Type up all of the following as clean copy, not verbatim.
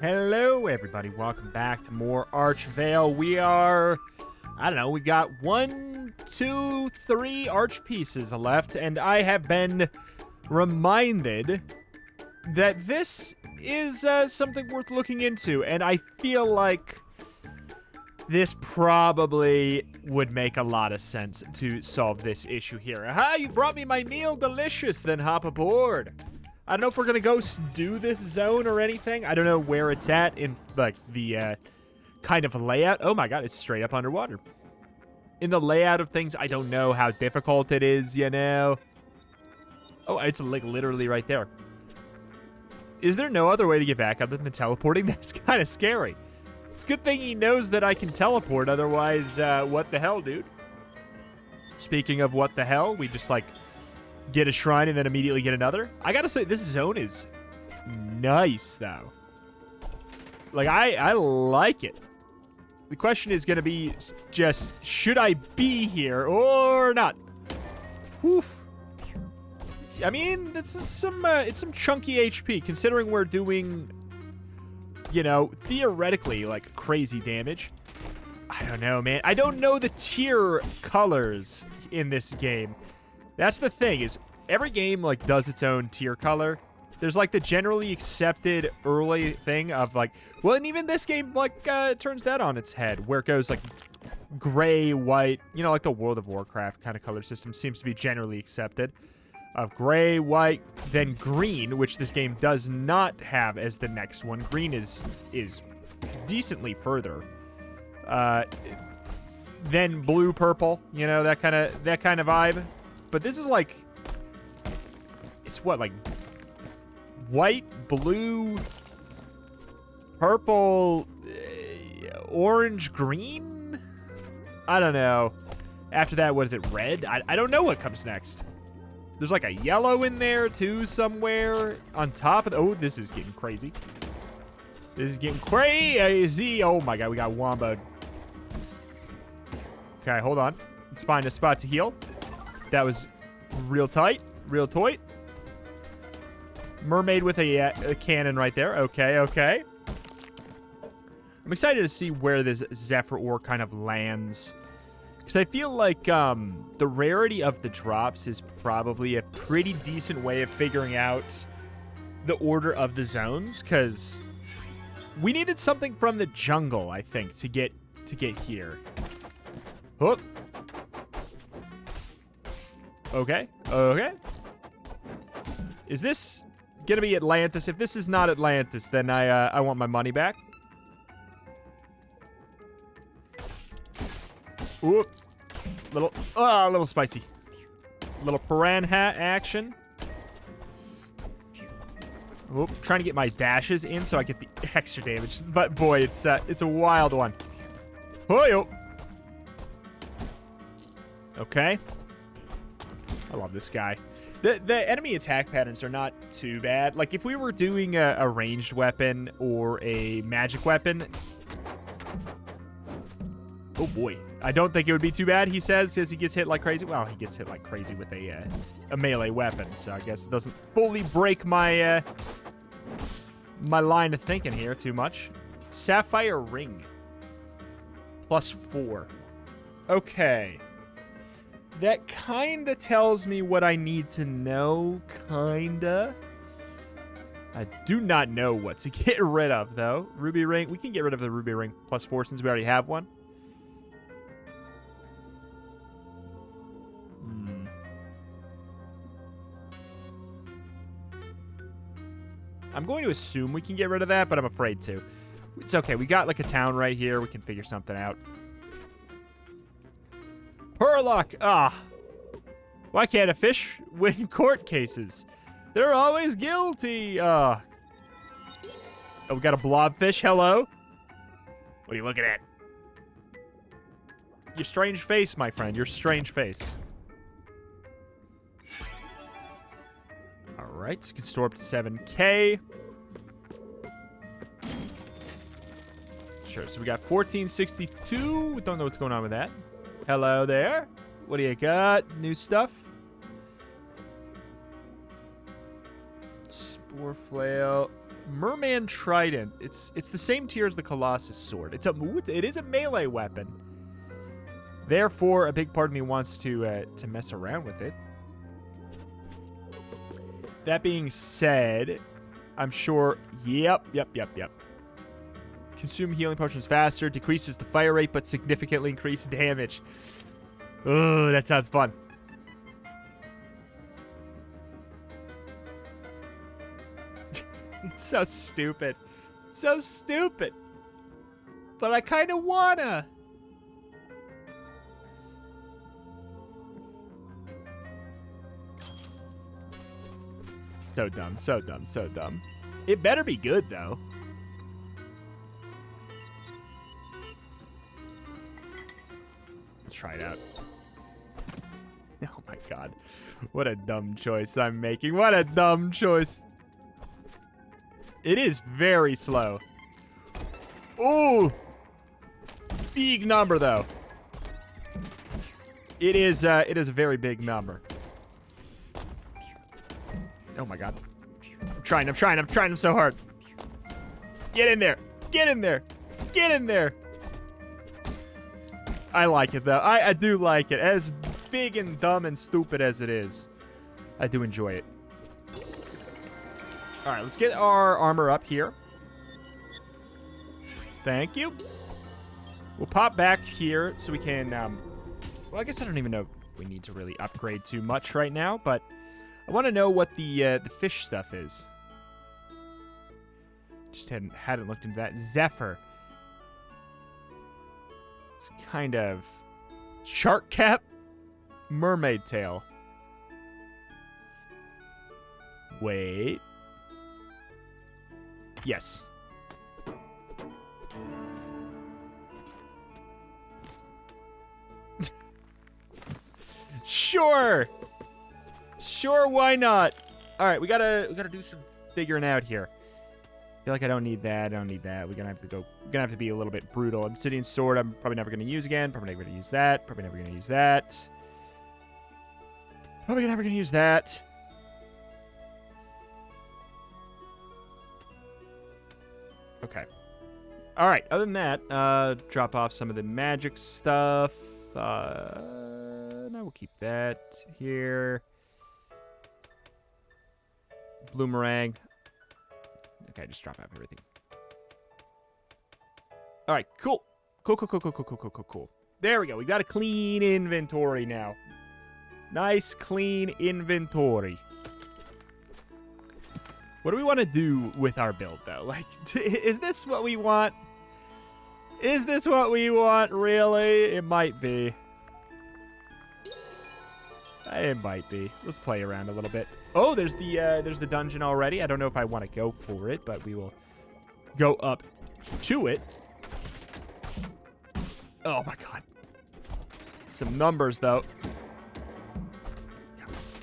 Hello, everybody. Welcome back to more Archvale. We are, I don't know, we got 1, 2, 3 arch pieces left, and I have been reminded that this is something worth looking into, and I feel like this probably would make a lot of sense to solve this issue here. Aha, you brought me my meal. Delicious. Then hop aboard. I don't know if we're going to go do this zone or anything. I don't know where it's at in, like, the kind of layout. Oh, my God. It's straight up underwater. In the layout of things, I don't know how difficult it is, you know. Oh, it's, like, literally right there. Is there no other way to get back other than teleporting? That's kind of scary. It's a good thing he knows that I can teleport. Otherwise, what the hell, dude? Speaking of what the hell, we just, like, get a shrine and then immediately get another. I gotta say, this zone is nice, though. Like, I like it. The question is gonna be just, should I be here or not? Woof. I mean, this is some, it's some chunky HP, considering we're doing, you know, theoretically, like, crazy damage. I don't know, man. I don't know the tier colors in this game. That's the thing, is every game, like, does its own tier color. There's, like, the generally accepted early thing of, like, well, and even this game, like, turns that on its head, where it goes, like, gray, white, you know, like the World of Warcraft kind of color system seems to be generally accepted. Of gray, white, then green, which this game does not have as the next one. Green is decently further. Then blue, purple, you know, that kind of vibe. But this is like, it's what, like white, blue, purple, orange, green? I don't know. After that, what is it, red? I don't know what comes next. There's like a yellow in there, too, somewhere. On top of the... Oh, this is getting crazy. This is getting crazy. Oh, my God. We got womboed. Okay, hold on. Let's find a spot to heal. That was real tight. Real toit. Mermaid with a cannon right there. Okay, okay. I'm excited to see where this Zephyr ore kind of lands. Because I feel like the rarity of the drops is probably a pretty decent way of figuring out the order of the zones. Because we needed something from the jungle, I think, to get here. Hook. Okay. Okay. Is this gonna be Atlantis? If this is not Atlantis, then I want my money back. Oop. A little spicy. Little piranha action. Oop, trying to get my dashes in so I get the extra damage. But boy, it's a wild one. Oh, okay. I love this guy. The enemy attack patterns are not too bad. Like, if we were doing a ranged weapon or a magic weapon... Oh, boy. I don't think it would be too bad, he says, as he gets hit like crazy. Well, he gets hit like crazy with a melee weapon, so I guess it doesn't fully break my my line of thinking here too much. Sapphire ring. +4. Okay. That kinda tells me what I need to know, kinda. I do not know what to get rid of, though. Ruby ring. We can get rid of the ruby ring +4 since we already have one. I'm going to assume we can get rid of that, but I'm afraid to. It's okay. We got, like, a town right here. We can figure something out. Purlock! Ah. Why can't a fish win court cases? They're always guilty. Oh, we got a blobfish. Hello? What are you looking at? Your strange face, my friend. Your strange face. Alright, so you can store up to 7K. Sure, so we got 1462. We don't know what's going on with that. Hello there. What do you got? New stuff? Spore flail. Merman Trident. It's the same tier as the Colossus Sword. It is a melee weapon. Therefore, a big part of me wants to mess around with it. That being said, I'm sure... Yep. Consume healing potions faster, decreases the fire rate, but significantly increase damage. Oh, that sounds fun. It's so stupid. So stupid. But I kind of wanna. So dumb, so dumb, so dumb. It better be good, though. Let's try it out. Oh my god. What a dumb choice I'm making. What a dumb choice. It is very slow. Ooh! Big number, though. It is a very big number. Oh my god. I'm trying so hard. Get in there. Get in there. Get in there. I like it, though. I do like it. As big and dumb and stupid as it is, I do enjoy it. All right, let's get our armor up here. Thank you. We'll pop back here so we can... well, I guess I don't even know if we need to really upgrade too much right now, but I want to know what the fish stuff is. Just hadn't looked into that. Zephyr. It's kind of shark cap, mermaid tail. Wait. Yes. Sure. Sure, why not? All right, we gotta do some figuring out here. I feel like I don't need that. We're gonna have to be a little bit brutal. Obsidian sword, I'm probably never gonna use again. Probably never gonna use that. Probably never gonna use that. Probably never gonna use that. Okay. All right. Other than that, drop off some of the magic stuff. No, we'll keep that here. Bloomerang. Okay, just drop off everything. All right, cool. Cool. There we go. We got a clean inventory now. Nice, clean inventory. What do we want to do with our build, though? Like, is this what we want? Is this what we want, really? It might be. It might be. Let's play around a little bit. Oh, there's the dungeon already. I don't know if I want to go for it, but we will go up to it. Oh, my God. Some numbers, though.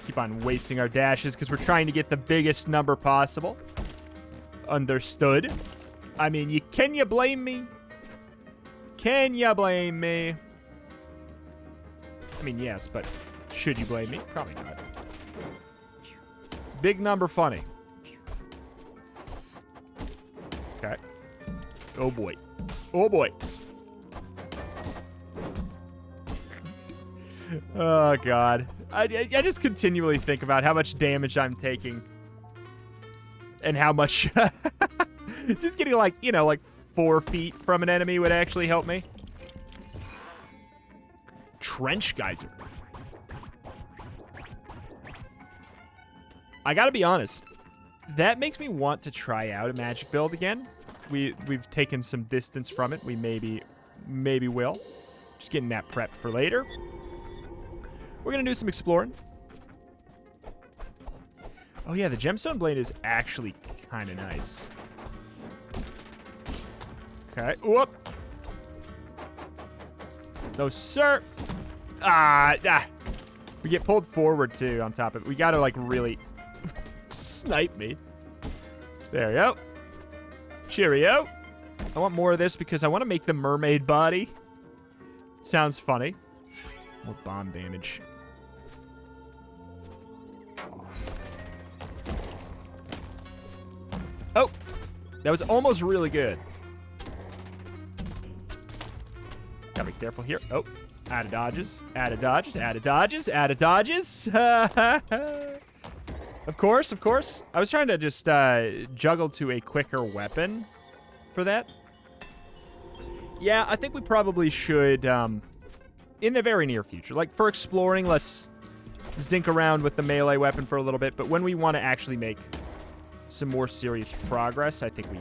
Keep on wasting our dashes because we're trying to get the biggest number possible. Understood. I mean, can you blame me? Can you blame me? I mean, yes, but should you blame me? Probably not. Big number funny. Okay. Oh, boy. Oh, boy. Oh, God. I just continually think about how much damage I'm taking. And how much... just getting, like, you know, like 4 feet from an enemy would actually help me. Trench Geyser. I gotta be honest. That makes me want to try out a magic build again. We've taken some distance from it. We maybe will. Just getting that prepped for later. We're going to do some exploring. Oh, yeah, the gemstone blade is actually kind of nice. Okay. Whoop. No, sir. We get pulled forward, too, on top of it. We got to, like, really snipe me. There we go. Cheerio. I want more of this because I want to make the mermaid body. Sounds funny. More bomb damage. Oh, That was almost really good. Gotta be careful here. Oh, out of dodges, out of dodges, out of dodges, out of dodges. Of course, of course. I was trying to just juggle to a quicker weapon for that. Yeah, I think we probably should, in the very near future. Like, for exploring, let's dink around with the melee weapon for a little bit. But when we want to actually make some more serious progress, I think we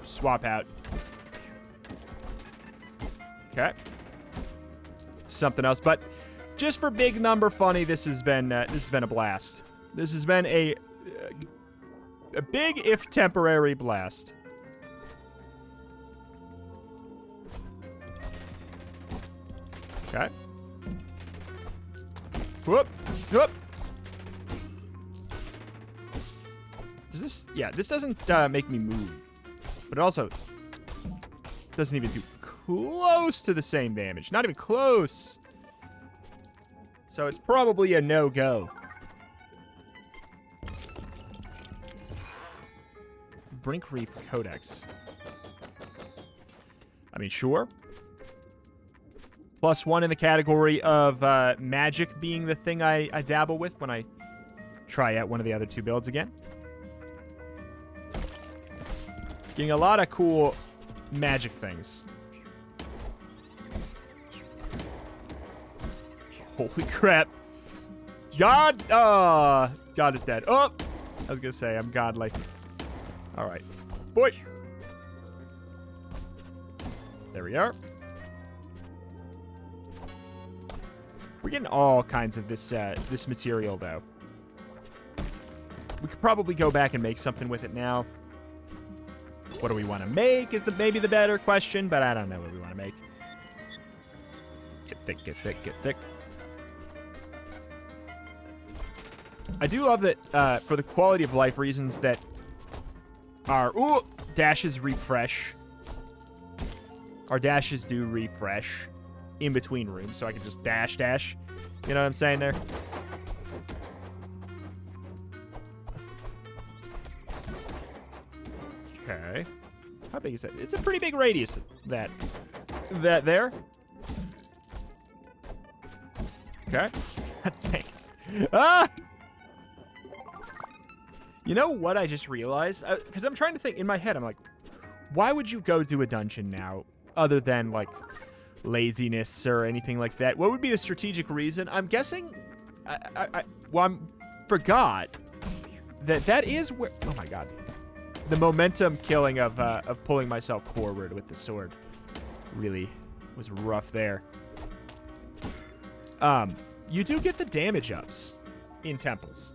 swap out. Okay. Something else. But just for big number funny, this has been a blast. This has been a big, if temporary, blast. Okay. Whoop. Whoop. Does this... Yeah, this doesn't make me move. But it also doesn't even do close to the same damage. Not even close. So it's probably a no-go. Brink Reef Codex. I mean, sure. +1 in the category of magic being the thing I dabble with when I try out one of the other two builds again. Getting a lot of cool magic things. Holy crap. God! God is dead. Oh! I was gonna say, I'm godlike. Alright. Boy! There we are. We're getting all kinds of this this material, though. We could probably go back and make something with it now. What do we want to make is maybe the better question, but I don't know what we want to make. Get thick, get thick, get thick. I do love that for the quality of life reasons that our dashes refresh. Our dashes do refresh in between rooms, so I can just dash. You know what I'm saying there? Okay. How big is that? It's a pretty big radius, that there. Okay. Dang. Ah! You know what I just realized? Because I'm trying to think in my head. I'm like, why would you go do a dungeon now other than, like, laziness or anything like that? What would be the strategic reason? I'm guessing... I forgot that is where... Oh, my God. The momentum killing of pulling myself forward with the sword really was rough there. You do get the damage ups in temples.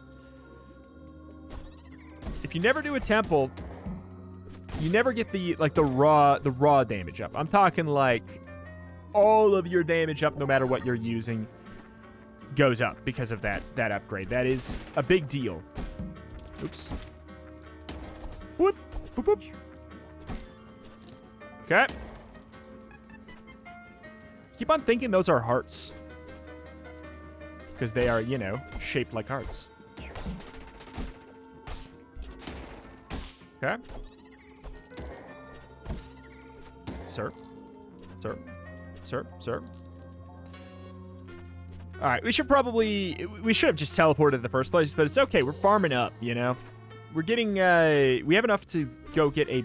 If you never do a temple, you never get the raw damage up. I'm talking like all of your damage up, no matter what you're using, goes up because of that upgrade. That is a big deal. Oops. Whoop, whoop, whoop. Okay. Keep on thinking those are hearts. Because they are, you know, shaped like hearts. Okay. Sir. Sir. Sir. Sir. Alright, we should have just teleported in the first place, but it's okay. We're farming up, you know? We're getting, we have enough to go get a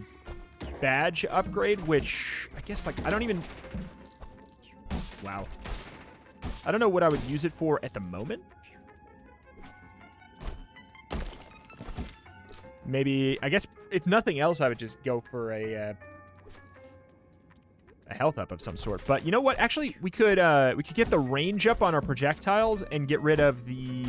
badge upgrade, which I guess, like, I don't even... Wow. I don't know what I would use it for at the moment. Maybe, I guess, if nothing else, I would just go for a health up of some sort. But you know what? Actually, we could get the range up on our projectiles and get rid of the...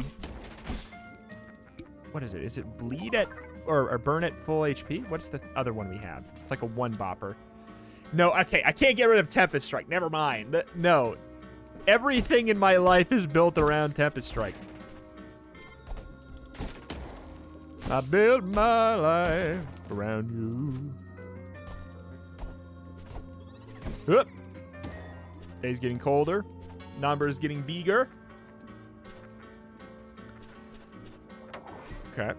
What is it? Is it bleed at... Or burn at full HP? What's the other one we have? It's like a one-bopper. No, okay, I can't get rid of Tempest Strike. Never mind. No. Everything in my life is built around Tempest Strike. I built my life around you. Oop. Day's getting colder. Number's getting bigger. Okay.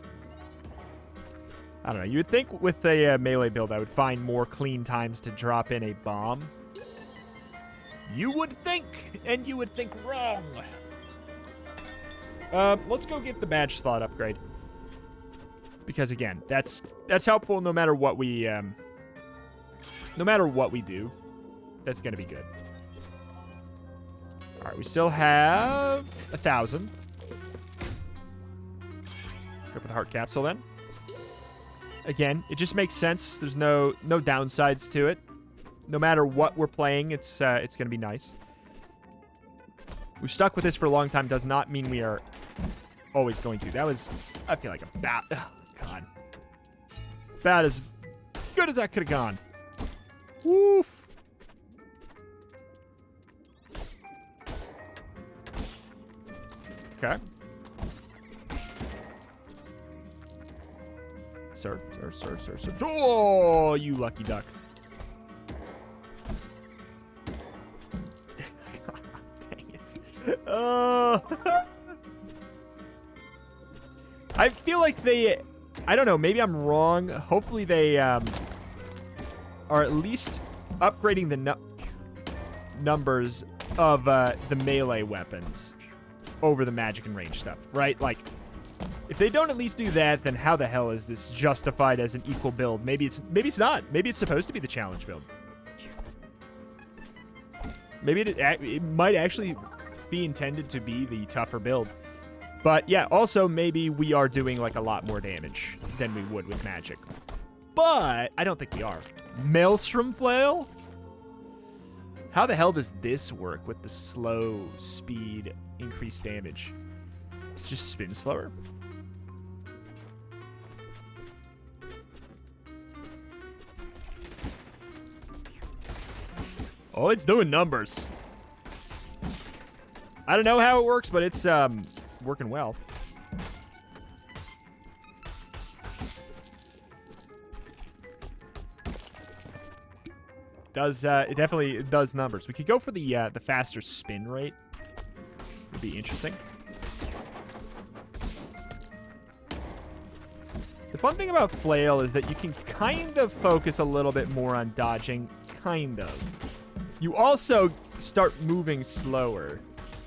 I don't know. You would think with a melee build, I would find more clean times to drop in a bomb. You would think, and you would think wrong. Let's go get the badge slot upgrade. Because again, that's helpful no matter what we do. That's gonna be good. All right, we still have 1,000. Go for the heart capsule then. Again, it just makes sense. There's no downsides to it. No matter what we're playing, it's gonna be nice. We've stuck with this for a long time. Does not mean we are always going to. That was, I feel like, about. Oh, God. About as good as that could have gone. Woof. Okay. Sir. Oh, you lucky duck. Dang it. I feel like they... I don't know. Maybe I'm wrong. Hopefully they are at least upgrading the numbers of the melee weapons over the magic and range stuff, right? Like, if they don't at least do that, then how the hell is this justified as an equal build? Maybe it's not. Maybe it's supposed to be the challenge build. Maybe it might actually be intended to be the tougher build. But yeah, also maybe we are doing like a lot more damage than we would with magic. But I don't think we are. Maelstrom Flail? How the hell does this work with the slow speed increased damage? It's just spin slower. Oh, it's doing numbers. I don't know how it works, but it's working well. It definitely does numbers. We could go for the faster spin rate. Would be interesting. The fun thing about Flail is that you can kind of focus a little bit more on dodging. Kind of. You also start moving slower.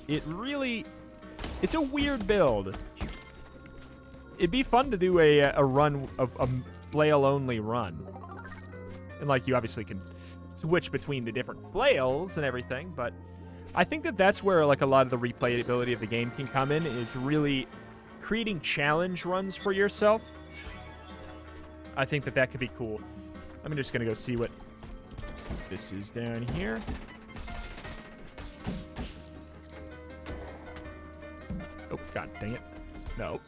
It's a weird build. It'd be fun to do a run of a flail-only run. And, like, you obviously can switch between the different flails and everything, but I think that that's where, like, a lot of the replayability of the game can come in, is really creating challenge runs for yourself. I think that could be cool. I'm just going to go see what this is down here. Oh, God dang it. No.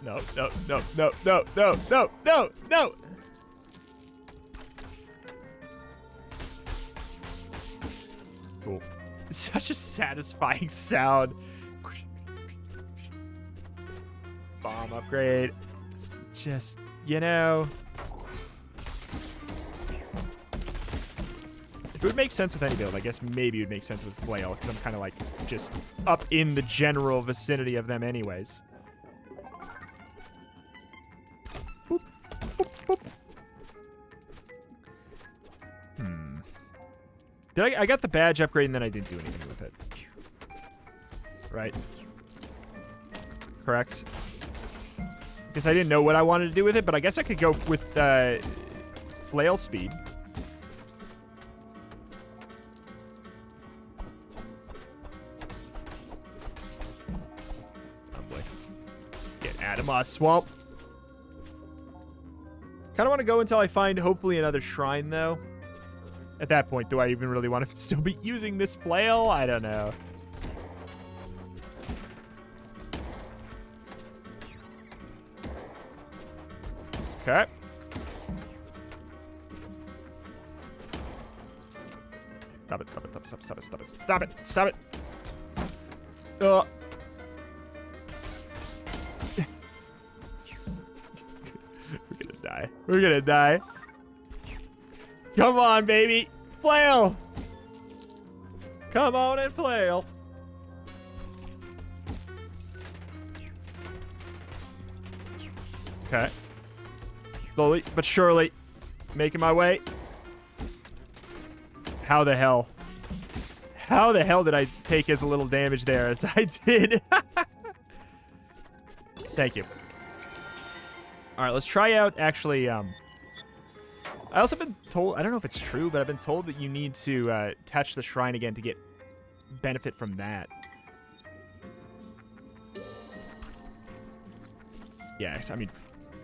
Cool. It's such a satisfying sound. Bomb upgrade. It's just, you know... If it would make sense with any build, I guess maybe it would make sense with Flail, because I'm kind of like just up in the general vicinity of them anyways. Boop, boop, boop. I got the badge upgrade and then I didn't do anything with it. Right? Correct? Because I didn't know what I wanted to do with it, but I guess I could go with Flail speed. Swamp. Kind of want to go until I find hopefully another shrine though. At that point, do I even really want to still be using this flail? I don't know. Okay. Stop it. We're gonna die. Come on, baby. Flail. Come on and flail. Okay. Slowly but surely. Making my way. How the hell? How the hell did I take as little damage there as I did? Thank you. All right, let's try out, actually, I also been told, I don't know if it's true, but I've been told that you need to touch the shrine again to get benefit from that. Yeah, I mean,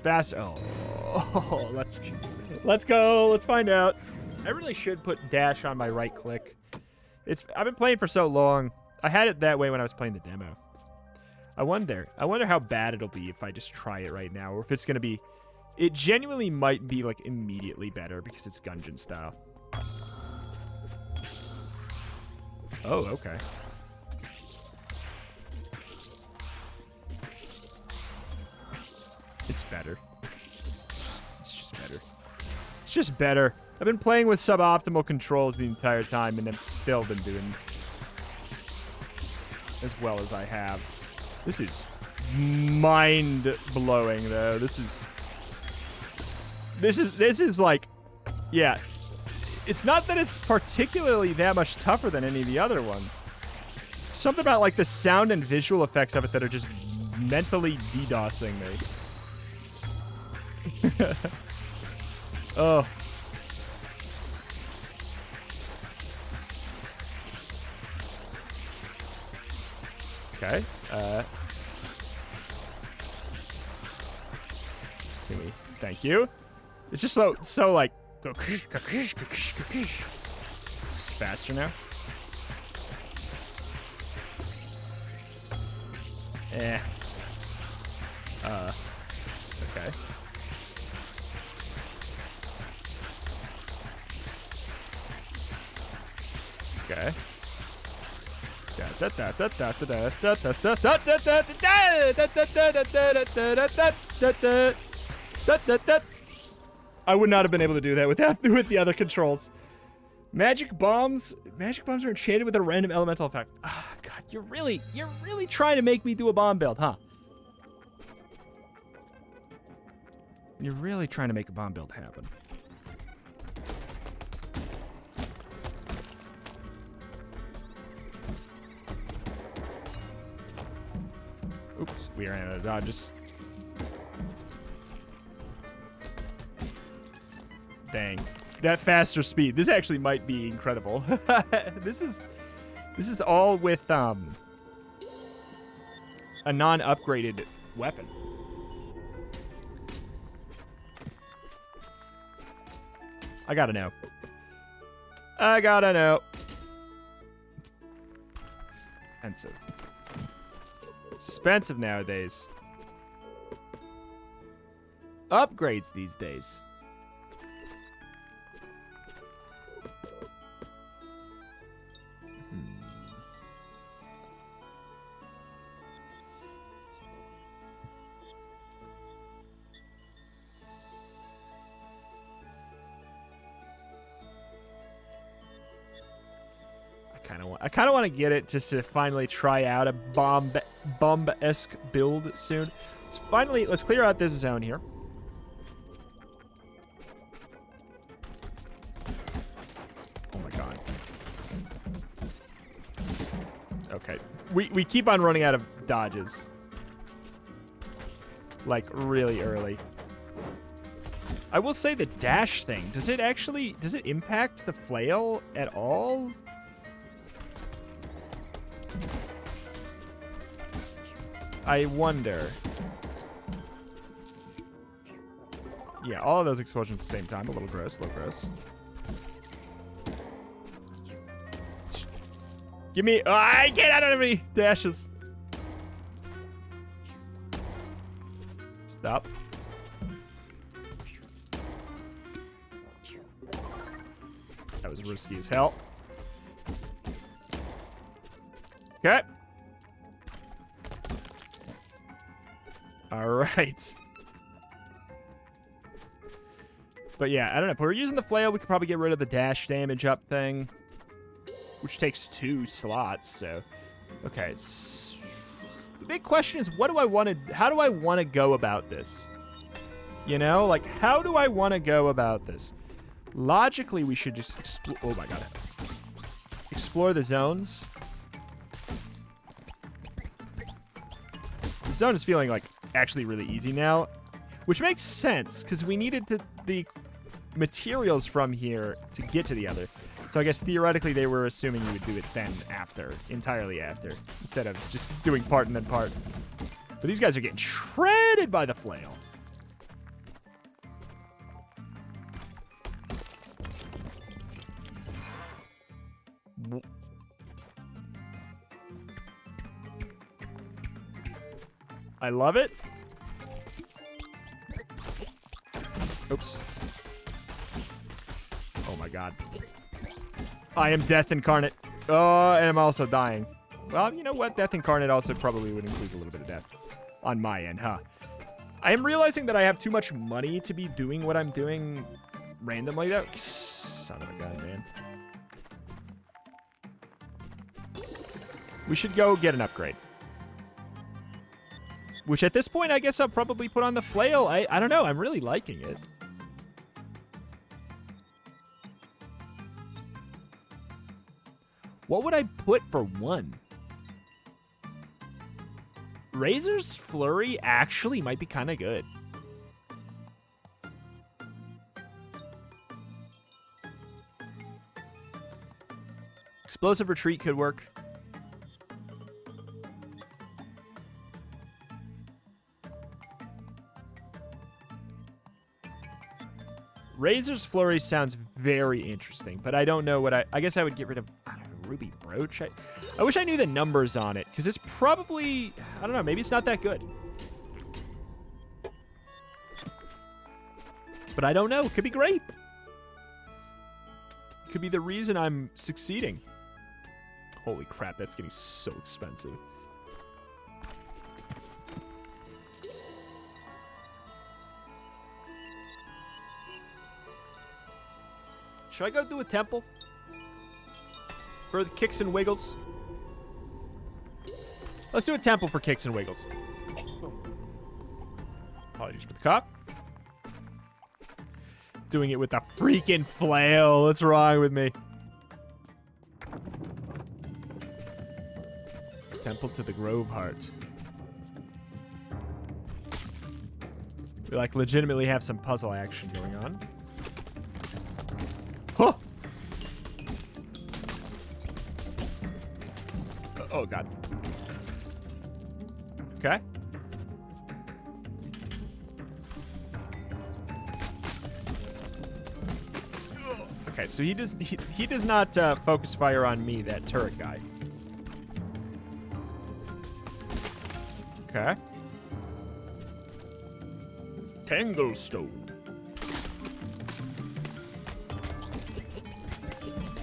fast. Oh, let's go. Let's find out. I really should put dash on my right click. I've been playing for so long. I had it that way when I was playing the demo. I wonder how bad it'll be if I just try it right now, or if it's gonna be. It genuinely might be like immediately better because it's Gungeon style. Oh, okay. It's better. It's just better. It's just better. I've been playing with suboptimal controls the entire time, and I've still been doing as well as I have. This is mind-blowing, though. This is like, yeah. It's not that it's particularly that much tougher than any of the other ones. Something about like the sound and visual effects of it that are just mentally DDoSing me. Oh. Okay. Thank you. It's just so like. It's faster now. Eh. Okay. Okay. I would not have been able to do that with the other controls. Magic bombs are enchanted with a random elemental effect. Ah, oh, God, you're really trying to make me do a bomb build, huh? You're really trying to make a bomb build happen. Oops, we ran out of dodges. Dang. That faster speed. This actually might be incredible. This is all with a non-upgraded weapon. I gotta know. Expensive. Expensive nowadays. Upgrades these days. I kind of want to get it just to finally try out a bomb-esque build soon. Let's clear out this zone here. Oh my God. Okay. We keep on running out of dodges. Like, really early. I will say the dash thing, does it impact the flail at all? I wonder. Yeah, all of those explosions at the same time. A little gross, Give me... Oh, get out of me! Dashes. Stop. That was risky as hell. Okay. All right. But yeah, I don't know. If we're using the flail, we could probably get rid of the dash damage up thing, which takes 2 slots. So, okay. The big question is, how do I want to go about this? You know, like, how do I want to go about this? Logically, we should just explore. Oh my god. Explore the zones. The zone is feeling like actually really easy now, which makes sense because we needed the materials from here to get to the other. So I guess theoretically they were assuming you would do it then after, entirely after, instead of just doing part and then part. But these guys are getting shredded by the flail. I love it. Oops. Oh my god. I am Death Incarnate. Oh, and I'm also dying. Well, you know what? Death Incarnate also probably would include a little bit of death on my end, huh? I am realizing that I have too much money to be doing what I'm doing randomly, though. Son of a gun, man. We should go get an upgrade. Which at this point, I guess I'll probably put on the flail. I don't know. I'm really liking it. What would I put for one? Razor's Flurry actually might be kind of good. Explosive Retreat could work. Razor's Flurry sounds very interesting, but I don't know what I guess I would get rid of, I don't know, Ruby Brooch. I wish I knew the numbers on it, because it's probably, I don't know, maybe it's not that good. But I don't know. It could be great. It could be the reason I'm succeeding. Holy crap, that's getting so expensive. Should I go do a temple? For the kicks and wiggles? Let's do a temple for kicks and wiggles. Apologies for the cop. Doing it with the freaking flail. What's wrong with me? Temple to the Grove Heart. We like legitimately have some puzzle action going on. Huh. Oh, God. Okay. Okay, so he does not focus fire on me, that turret guy. Okay. Tango Stone.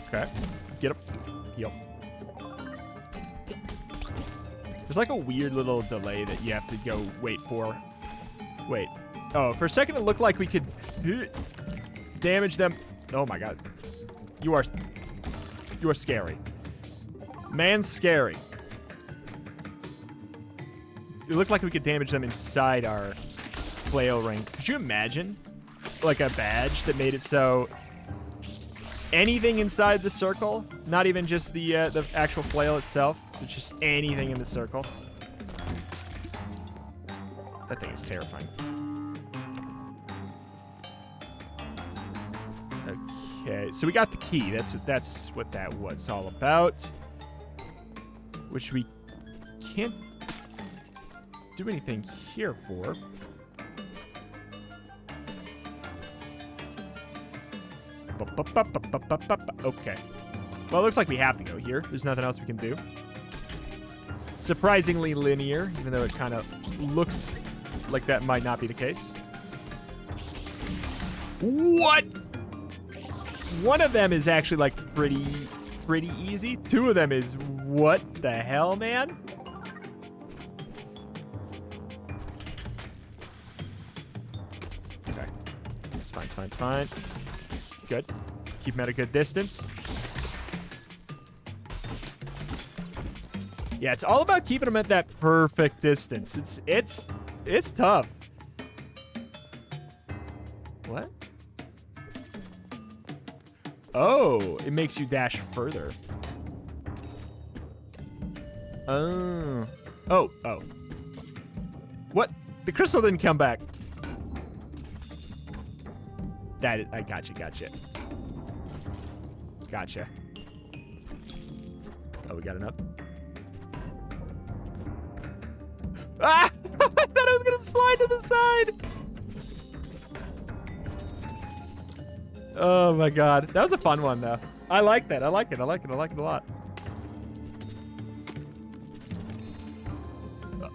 Okay. Get him. Heal. There's like a weird little delay that you have to go wait for. Wait. Oh, for a second it looked like we could damage them. Oh my god. You are scary. Man, scary. It looked like we could damage them inside our flail ring. Could you imagine? Like a badge that made it so anything inside the circle, not even just the actual flail itself, but just anything in the circle. That thing is terrifying. Okay, so we got the key. That's what that was all about. Which we can't do anything here for. Okay. Well, it looks like we have to go here. There's nothing else we can do. Surprisingly linear, even though it kind of looks like that might not be the case. What? One of them is actually like pretty easy. Two of them is what the hell, man? Okay. It's fine, it's fine, it's fine. Good. Keep him at a good distance. Yeah, it's all about keeping them at that perfect distance. It's tough. What? Oh, it makes you dash further. Oh. Oh. What? The crystal didn't come back. I gotcha. Gotcha. Oh, we got enough. Ah! I thought I was gonna slide to the side. Oh my god. That was a fun one though. I like that. I like it a lot.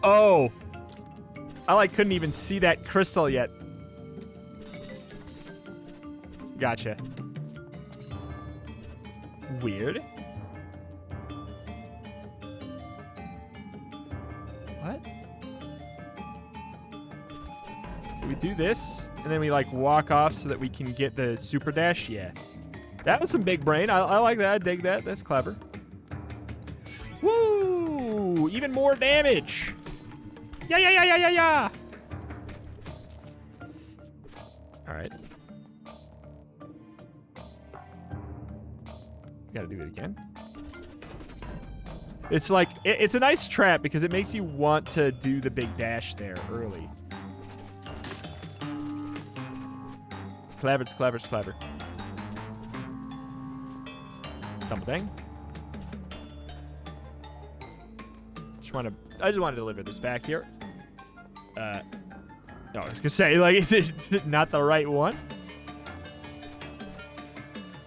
Oh. I couldn't even see that crystal yet. Gotcha. Weird. What? We do this, and then we like walk off so that we can get the super dash. Yeah. That was some big brain. I like that. I dig that. That's clever. Woo! Even more damage. Yeah. All right. Gotta do it again. It's like, it's a nice trap because it makes you want to do the big dash there early. It's clever. Double dang. I just want to deliver this back here. No, I was gonna say, like, is it not the right one?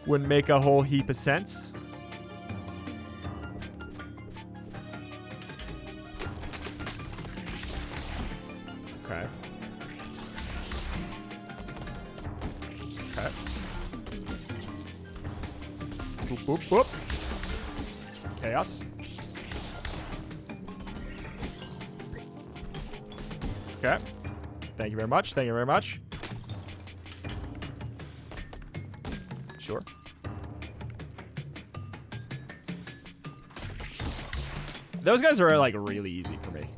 Wouldn't make a whole heap of sense. Okay. Boop. Chaos. Okay. Thank you very much. Sure. Those guys are like really easy for me,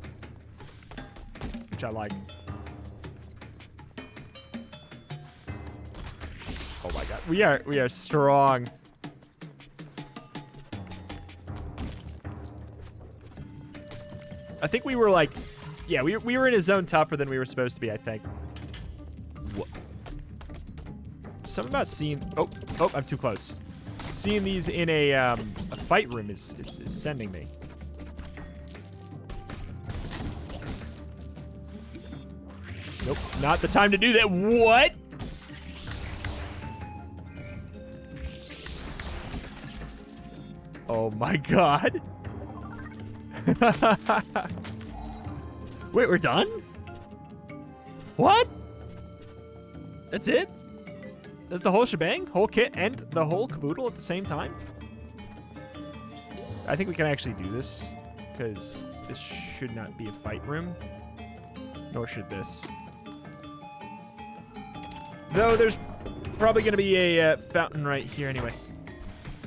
which I like. Oh my god, we are strong. I think we were like, yeah, we were in a zone tougher than we were supposed to be, I think. What? Something about seeing... Oh, I'm too close. Seeing these in a fight room is sending me. Nope, not the time to do that. What? Oh my god. Wait, we're done? What? That's it? That's the whole shebang? Whole kit and the whole caboodle at the same time? I think we can actually do this, because this should not be a fight room. Nor should this. Though there's probably going to be a fountain right here anyway.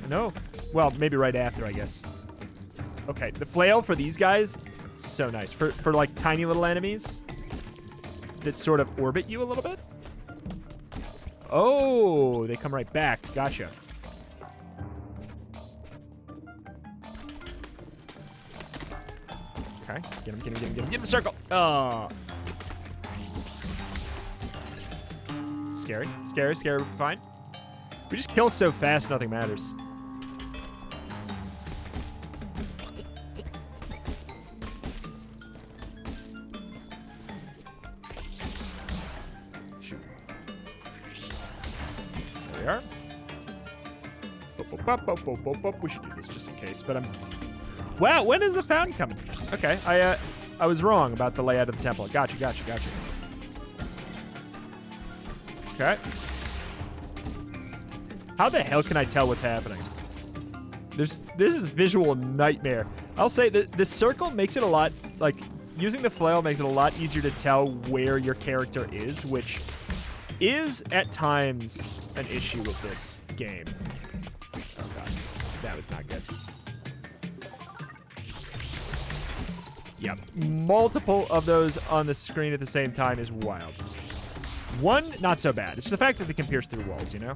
No? Well, maybe right after, I guess. Okay, the flail for these guys, so nice. For like tiny little enemies that sort of orbit you a little bit. Oh, they come right back. Gotcha. Okay, get him, circle. Oh. Scary, fine. We just kill so fast, nothing matters. We should do this just in case, but wow, when is the fountain coming? Okay, I was wrong about the layout of the temple. Gotcha. Okay. How the hell can I tell what's happening? This is visual nightmare. I'll say that this circle makes it a lot, like, using the flail makes it a lot easier to tell where your character is, which is, at times, an issue with this game. Oh, God. That was not good. Yep. Multiple of those on the screen at the same time is wild. 1, not so bad. It's the fact that they can pierce through walls, you know?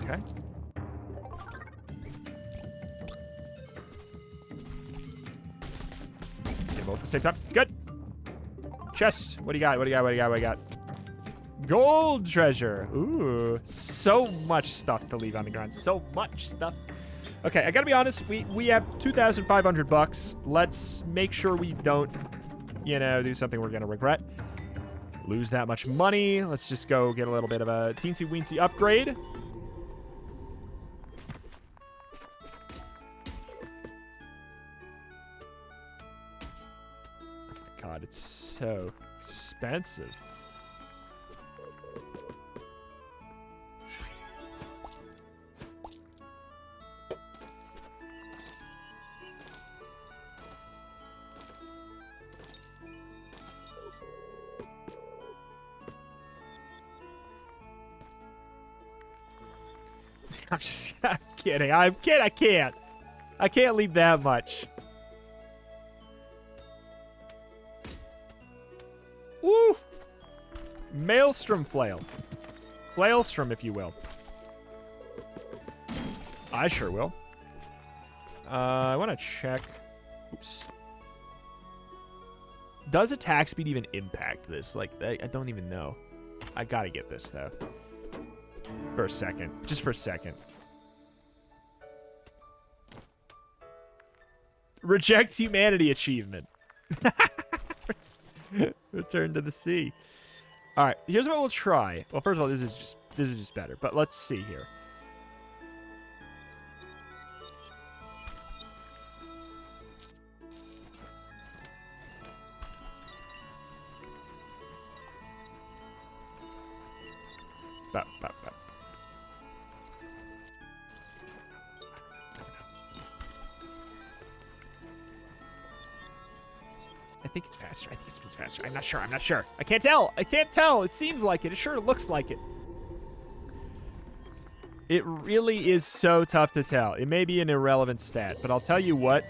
Okay. Both at the same time. Good. Chest. What do you got? What do you got? What do you got? What do you got? Gold treasure. Ooh. So much stuff to leave on the ground. So much stuff. Okay, I gotta be honest. We have 2,500 bucks. Let's make sure we don't, you know, do something we're gonna regret. Lose that much money. Let's just go get a little bit of a teensy-weensy upgrade. God, it's so expensive. I'm kidding. I can't leave that much. Woo! Maelstrom flail. Flailstrom, if you will. I sure will. I want to check. Oops. Does attack speed even impact this? Like, I don't even know. I gotta get this, though. For a second. Just for a second. Reject humanity achievement. Return to the sea. All right, here's what we'll try. Well, first of all, this is just better. But let's see here. Bop, bop, bop. I think it's faster. I think it spins faster. I'm not sure. I'm not sure. I can't tell. I can't tell. It seems like it. It sure looks like it. It really is so tough to tell. It may be an irrelevant stat, but I'll tell you what.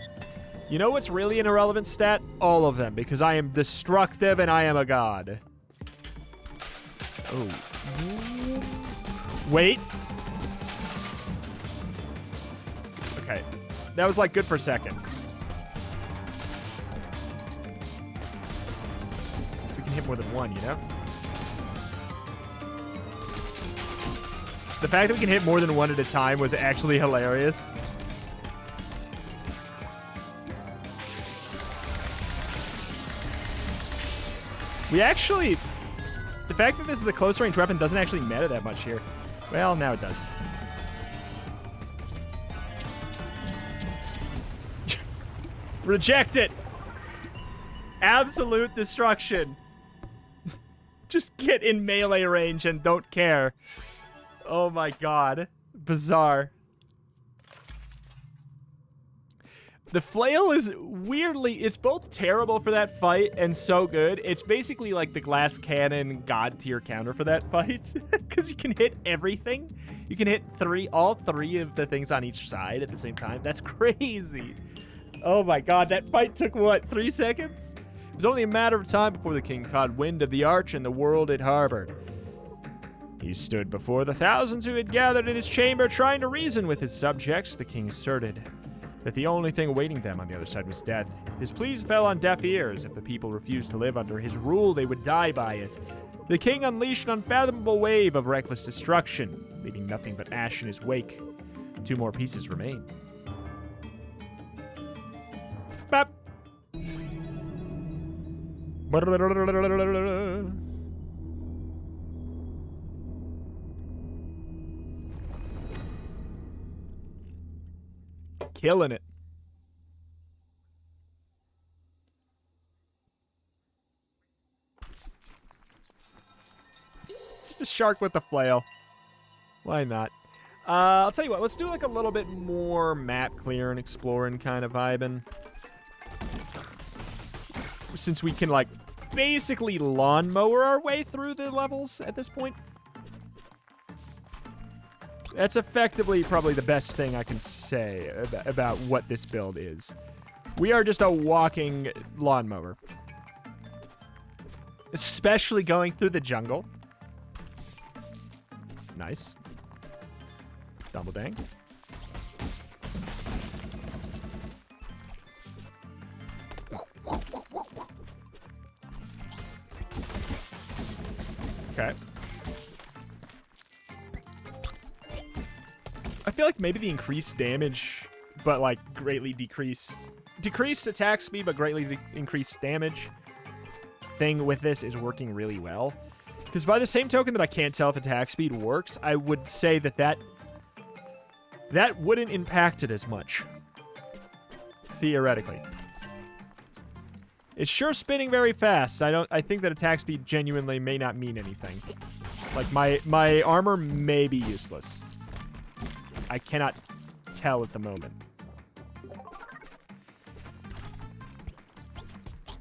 You know what's really an irrelevant stat? All of them, because I am destructive and I am a god. Oh. Wait. Okay. That was, like, good for a second. Hit more than one, you know? The fact that we can hit more than one at a time was actually hilarious. We actually... The fact that this is a close-range weapon doesn't actually matter that much here. Well, now it does. Reject it! Absolute destruction. Just get in melee range and don't care. Oh my god. Bizarre. The flail is weirdly... It's both terrible for that fight and so good. It's basically like the glass cannon god tier counter for that fight. Because you can hit everything. You can hit all three of the things on each side at the same time. That's crazy. Oh my god. That fight took, what, 3 seconds? It was only a matter of time before the king caught wind of the arch and the world it harbored. He stood before the thousands who had gathered in his chamber trying to reason with his subjects. The king asserted that the only thing awaiting them on the other side was death. His pleas fell on deaf ears. If the people refused to live under his rule, they would die by it. The king unleashed an unfathomable wave of reckless destruction, leaving nothing but ash in his wake. 2 more pieces remain. Bop. Killing it. Just a shark with a flail. Why not? I'll tell you what, let's do like a little bit more map clearing, exploring kind of vibing. Since we can, like, basically lawnmower our way through the levels at this point. That's effectively probably the best thing I can say about what this build is. We are just a walking lawnmower. Especially going through the jungle. Nice. Double dang. Okay. I feel like maybe the increased damage, but like greatly decreased attack speed, but greatly increased damage thing with this is working really well. Because by the same token that I can't tell if attack speed works, I would say that wouldn't impact it as much. Theoretically. It's sure spinning very fast. I think that attack speed genuinely may not mean anything. Like my armor may be useless. I cannot tell at the moment.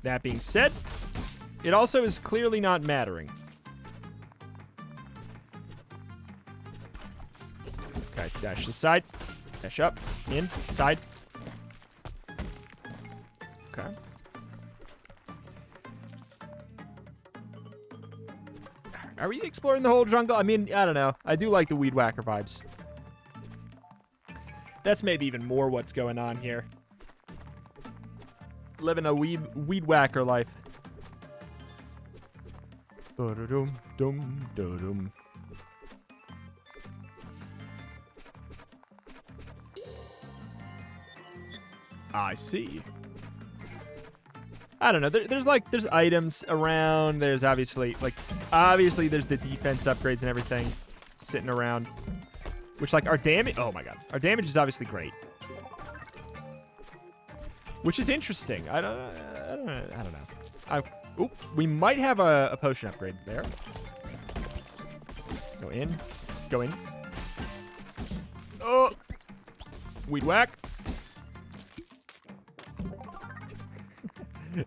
That being said, it also is clearly not mattering. Okay, dash to the side. Dash up. In. Side. Okay. Are we exploring the whole jungle? I mean, I don't know. I do like the weed whacker vibes. That's maybe even more what's going on here. Living a weed whacker life. Dum-dum-dum-dum. I see. I don't know. There's items around. There's obviously there's the defense upgrades and everything sitting around. Which like our damage. Oh my god, our damage is obviously great. Which is interesting. I don't know. Oop, we might have a potion upgrade there. Go in. Go in. Oh, weed whack.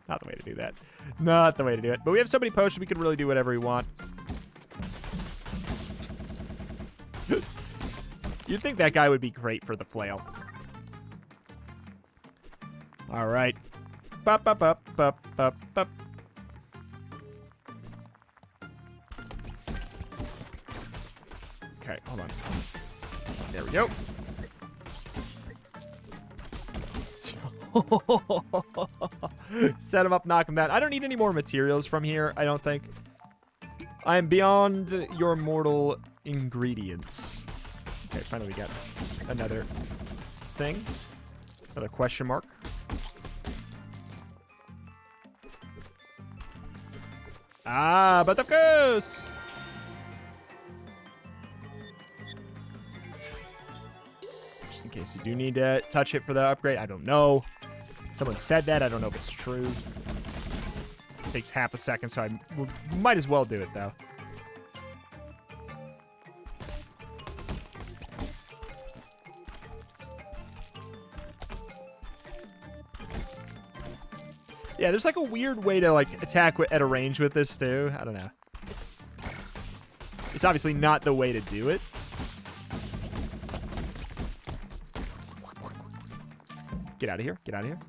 Not the way to do that. Not the way to do it. But we have so many potions, we can really do whatever we want. You'd think that guy would be great for the flail. All right. Bop, bop, bop, bop, bop, bop. Okay, hold on. There we go. Set him up, knock him down. I don't need any more materials from here, I don't think. I am beyond your mortal ingredients. Okay, finally we got another thing. Another question mark. Ah, but of course! Just in case you do need to touch it for the upgrade. I don't know. Someone said that. I don't know if it's true. It takes half a second, so I might as well do it, though. Yeah, there's like a weird way to like attack at a range with this too. I don't know. It's obviously not the way to do it. Get out of here. Get out of here.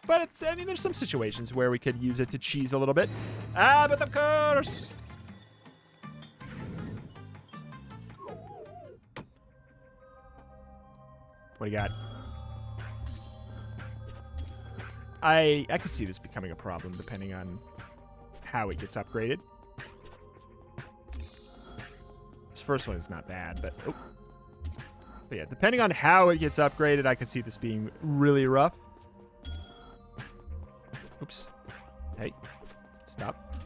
But it's, I mean, there's some situations where we could use it to cheese a little bit. Ah, but of course. What do you got? I could see this becoming a problem depending on how it gets upgraded. This first one is not bad, but... Oh. But yeah, depending on how it gets upgraded, I could see this being really rough. Oops. Hey. Stop.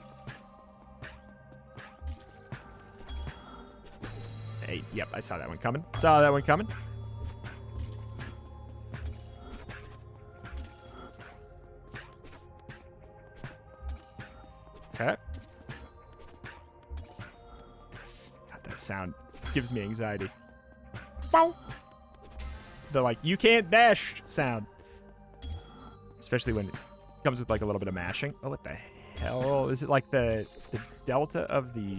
Hey, yep, I saw that one coming. Saw that one coming. Okay. God, that sound gives me anxiety. Bow. The, like, you can't dash sound. Especially when it comes with, like, a little bit of mashing. Oh, what the hell? Is it, like, the delta of the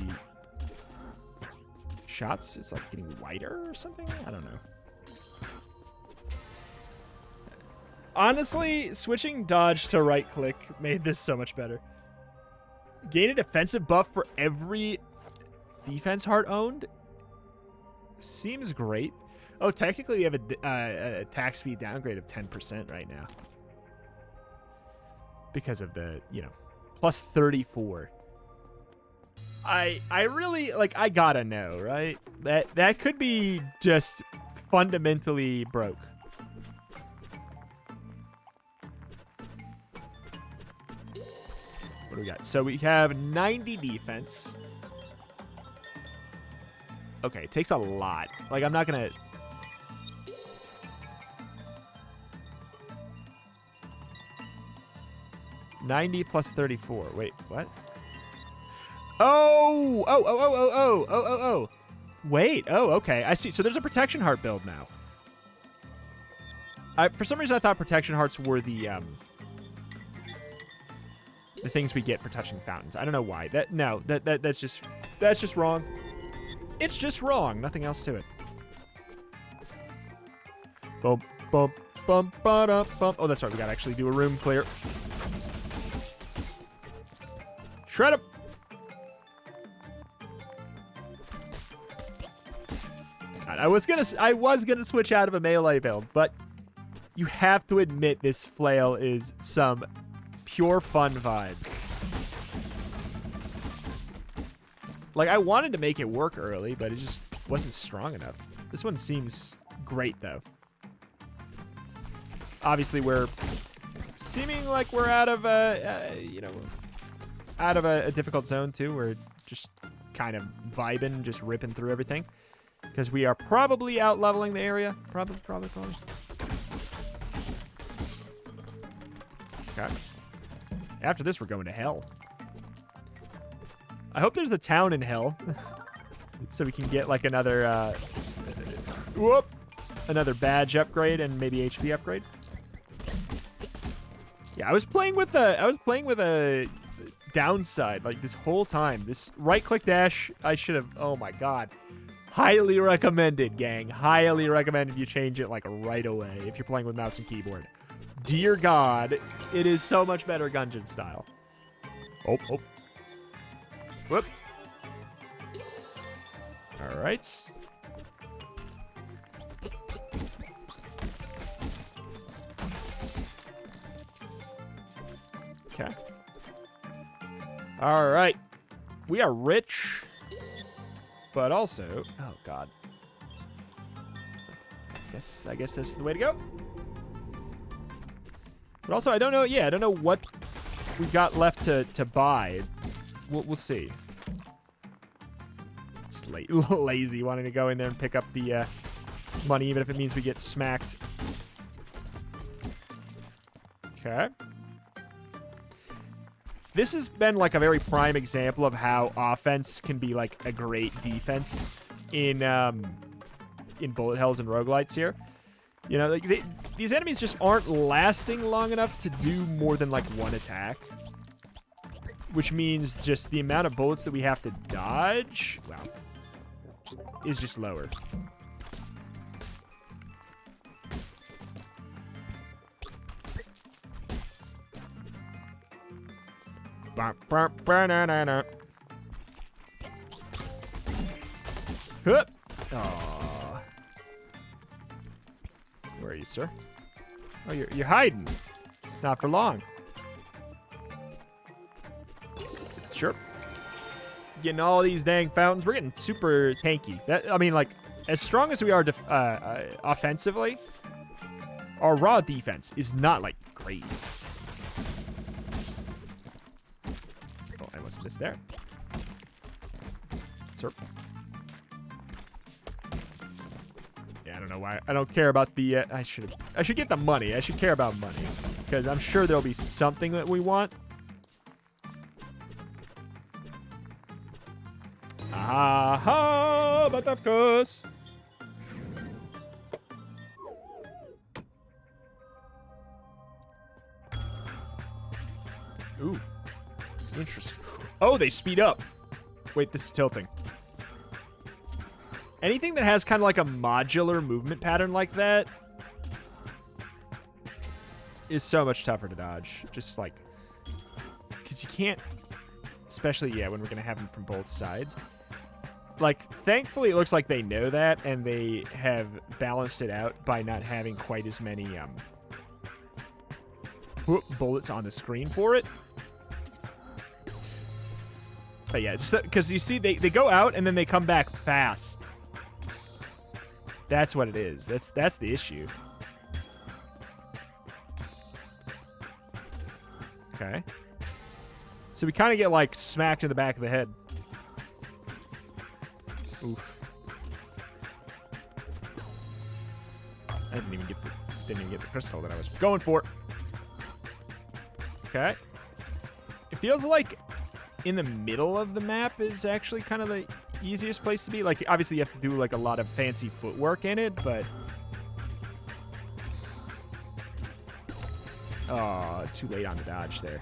shots is, like, getting wider or something? I don't know. Honestly, switching dodge to right click made this so much better. Gain a defensive buff for every defense heart owned. Seems great. Oh, technically we have a attack speed downgrade of 10% right now. Because of the, plus 34. I really, I gotta know, right? That could be just fundamentally broke. What do we got? So we have 90 defense. Okay, it takes a lot. I'm not gonna... $90 plus 34. Wait, what? Oh! Wait, okay. I see. So there's a protection heart build now. For some reason, I thought protection hearts were the things we get for touching fountains. I don't know why. That's just wrong. It's just wrong. Nothing else to it. Bum, bum, bum, ba-da, bum. Oh, that's right. We gotta actually do a room clear. Shred him. I was gonna switch out of a melee build, but you have to admit this flail is some pure fun vibes. I wanted to make it work early, but it just wasn't strong enough. This one seems great, though. Obviously, we're seeming like we're out of a difficult zone, too. We're just kind of vibing, just ripping through everything. Because we are probably out-leveling the area. Probably. Okay. After this, we're going to hell. I hope there's a town in hell. So we can get, another, another badge upgrade and maybe HP upgrade. Yeah, I was playing with a downside, this whole time. This right-click dash, I should have... Oh, my God. Highly recommended, gang. Highly recommended you change it, right away if you're playing with mouse and keyboard. Dear God, it is so much better Gungeon style. Oh. Whoop. All right. Okay. All right. We are rich, but also... Oh, God. I guess this is the way to go. But also, I don't know... Yeah, I don't know what we got left to buy. We'll see. Just lazy, wanting to go in there and pick up the money, even if it means we get smacked. Okay. This has been a very prime example of how offense can be a great defense in bullet hells and roguelites here. These enemies just aren't lasting long enough to do more than one attack. Which means just the amount of bullets that we have to dodge, is just lower. Hup. Aww. Where are you, sir? Oh, you're hiding. Not for long. Sure. Getting all these dang fountains. We're getting super tanky. As strong as we are offensively, our raw defense is not, great. Oh, I must have missed there. Sir. Yeah, I don't know why. I don't care about the... I should get the money. I should care about money. Because I'm sure there'll be something that we want. Aha, but of course. Ooh, interesting. Oh, they speed up. Wait, this is tilting. Anything that has kind of a modular movement pattern like that is so much tougher to dodge. Just like, because you can't, especially, yeah, when we're going to have them from both sides. Like, thankfully, it looks like they know that, and they have balanced it out by not having quite as many bullets on the screen for it. But yeah, because you see, they go out, and then they come back fast. That's what it is. That's the issue. Okay. So we kind of get, like, smacked in the back of the head. Oof. I didn't even get the crystal that I was going for. Okay. It feels like in the middle of the map is actually kind of the easiest place to be. Like, obviously you have to do, like, a lot of fancy footwork in it, but... Oh, too late on the dodge there.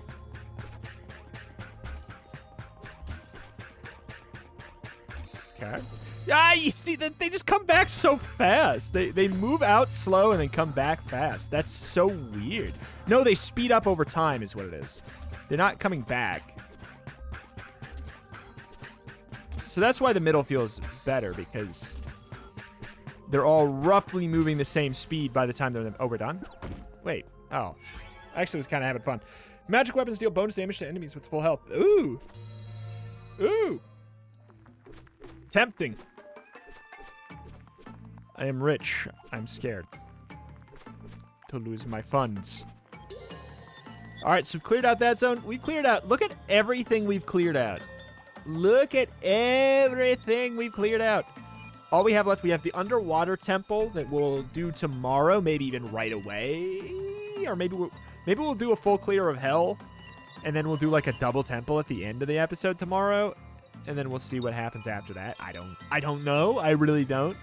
Okay. Yeah, you see that they just come back so fast. They move out slow and then come back fast. That's so weird. No, they speed up over time is what it is. They're not coming back. So that's why the middle feels better, because they're all roughly moving the same speed by the time they're overdone. Wait. Oh. I actually was kind of having fun. Magic weapons deal bonus damage to enemies with full health. Ooh. Ooh. Tempting. I am rich. I'm scared to lose my funds. All right, so we've cleared out that zone. We've cleared out. Look at everything we've cleared out. Look at everything we've cleared out. All we have left, we have the underwater temple that we'll do tomorrow, maybe even right away. Or maybe we'll do a full clear of hell, and then we'll do like a double temple at the end of the episode tomorrow. And then we'll see what happens after that. I don't know. I really don't.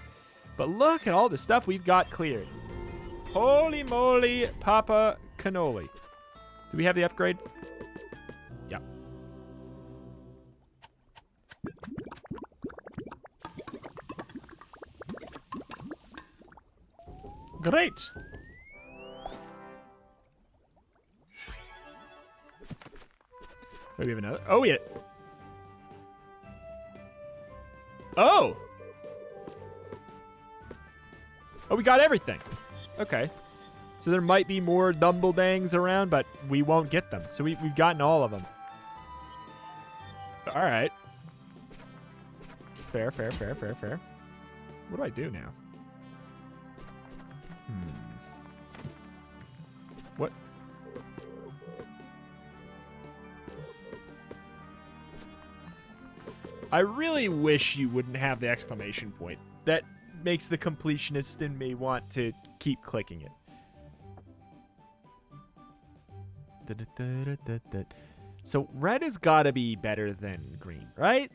But look at all the stuff we've got cleared. Holy moly, Papa Cannoli. Do we have the upgrade? Yep. Great. Wait, we have another. Oh, yeah. Oh! Oh, we got everything. Okay. So there might be more Dumbledangs around, but we won't get them. So we've gotten all of them. All right. Fair, fair, fair, fair, fair. What do I do now? What? I really wish you wouldn't have the exclamation point. That makes the completionist in me want to keep clicking it. So red has got to be better than green, right?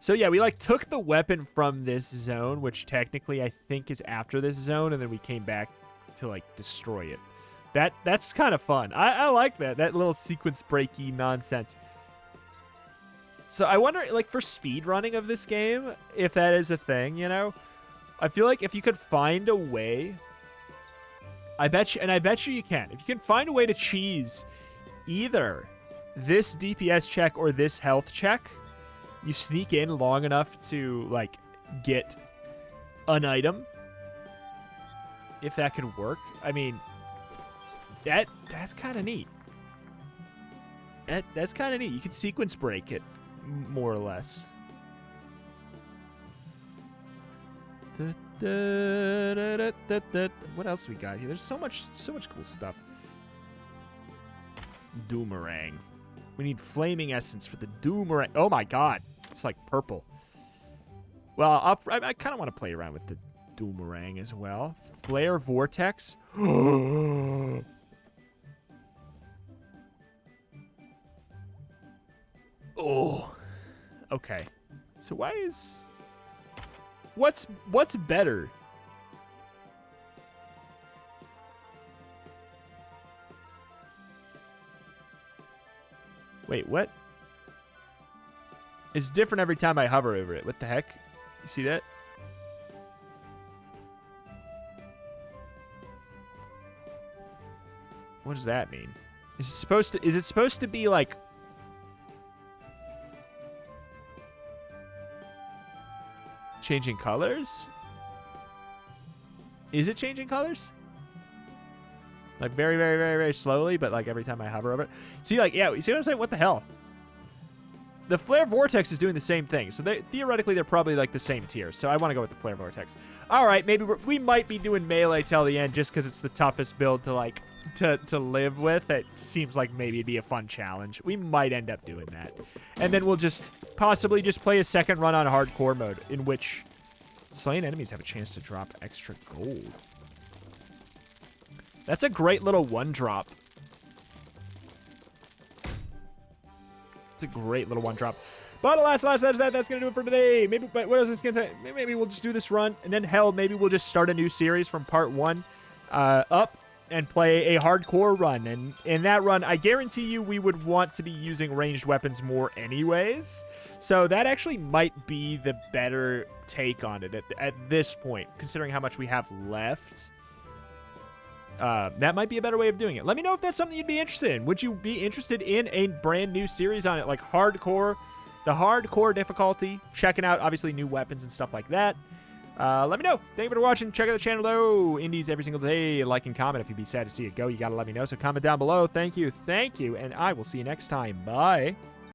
So yeah, we like took the weapon from this zone, which technically I think is after this zone, and then we came back to like destroy it. That's kind of fun. I like that little sequence breaky nonsense. So I wonder, like, for speed running of this game, if that is a thing, you know? I feel like if you could find a way, I bet you you can. If you can find a way to cheese either this DPS check or this health check, you sneak in long enough to, like, get an item. If that could work. I mean, that's kind of neat. That's kind of neat. You could sequence break it. More or less. What else we got here? There's so much cool stuff. Doomerang. We need flaming essence for the Doomerang. Oh my god. It's like purple. Well, I kind of want to play around with the Doomerang as well. Flare Vortex. Oh. Okay. So why is... What's better? Wait, what? It's different every time I hover over it. What the heck? You see that? What does that mean? Is it supposed to be like changing colors? Is it changing colors? Like very, very, very, very slowly, but like every time I hover over it. See, like, yeah, you see what I'm saying? What the hell? The Flare Vortex is doing the same thing. So theoretically, they're probably like the same tier. So I want to go with the Flare Vortex. All right, maybe we might be doing melee till the end just because it's the toughest build to like to live with. It seems like maybe it'd be a fun challenge. We might end up doing that. And then we'll just possibly just play a second run on hardcore mode in which slain enemies have a chance to drop extra gold. That's a great little one drop. It's a great little one drop. But alas, that's going to do it for today. Maybe, but what else is going to maybe we'll just do this run, and then hell, maybe we'll just start a new series from part 1 up and play a hardcore run. And in that run, I guarantee you we would want to be using ranged weapons more anyways. So that actually might be the better take on it at this point, considering how much we have left. That might be a better way of doing it. Let me know if that's something you'd be interested in. Would you be interested in a brand new series on it, like hardcore, the hardcore difficulty, checking out obviously new weapons and stuff like that? Let me know. Thank you for watching. Check out the channel though. Indies every single day. Like and comment if you'd be sad to see it go. You gotta let me know. So comment down below. Thank you, and I will see you next time. Bye.